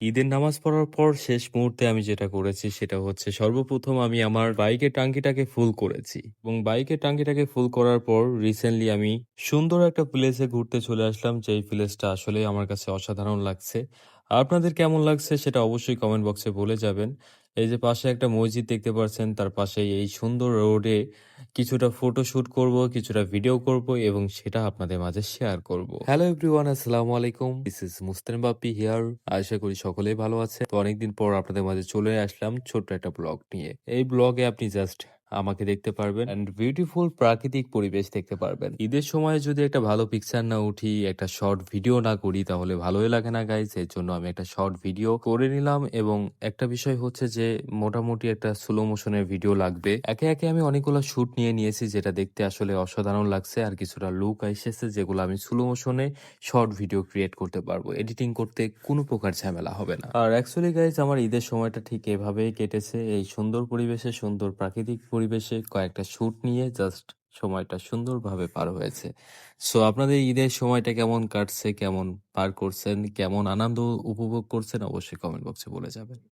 ঈদের নামাজ পড়ার পর শেষ মুহূর্তে আমি যেটা করেছি সেটা হচ্ছে সর্বপ্রথম আমি আমার বাইকের টাঙ্কিটাকে ফুল করেছি এবং বাইকের টাঙ্কিটাকে ফুল করার পর রিসেন্টলি আমি সুন্দর একটা প্লেসে ঘুরতে চলে আসলাম, যেই প্লেসটা আসলে আমার কাছে অসাধারণ লাগছে। আপনাদের কেমন লাগছে সেটা অবশ্যই কমেন্ট বক্সে বলে যাবেন। এই যে পাশে একটা মসজিদ দেখতে পাচ্ছেন, তার পাশে এই সুন্দর রোডে কিছুটা ফটো শুট করব, কিছুটা ভিডিও করব এবং সেটা আপনাদের মাঝে শেয়ার করব। হ্যালো এভরিওয়ান, আসসালামু আলাইকুম। This is Mustan Bappi here. আশা করি সকলেই ভালো আছে। তো অনেকদিন পর আপনাদের মাঝে চলে আসলাম ছোট্ট একটা ব্লগ নিয়ে। এই ব্লগে আপনি জাস্ট আমাকে দেখতে পারবেন এন্ড বিউটিফুল প্রাকৃতিক পরিবেশ দেখতে পারবেন। ঈদের সময় যদি একটা ভালো পিকচার না উঠি, একটা শর্ট ভিডিও না করি, তাহলে ভালোই লাগে না গাইজ। এর জন্য আমি একটা শর্ট ভিডিও করে নিলাম এবং একটা বিষয় হচ্ছে যে মোটামুটি একটা স্লো মোশনের ভিডিও লাগবে। একে একে আমি অনেকগুলো শুট নিয়ে নিয়েছি, যেটা দেখতে আসলে অসাধারণ লাগছে, আর কিছুটা লুক এসেছে যেগুলো আমি স্লো মোশনে শর্ট ভিডিও ক্রিয়েট করতে পারবো। এডিটিং করতে কোনো প্রকার ঝামেলা হবে না। আর অ্যাকচুয়ালি গাইজ, আমার ঈদের সময়টা ঠিক এভাবেই কেটেছে, এই সুন্দর পরিবেশে, সুন্দর প্রাকৃতিক পরিবেশে কয়েকটা শুট নিয়ে জাস্ট সময়টা সুন্দরভাবে পার হয়েছে। সো আপনাদের ঈদের সময়টা কেমন কাটছে, কেমন পার করছেন, কেমন আনন্দ উপভোগ করছেন, অবশ্যই কমেন্ট বক্সে বলে যাবেন।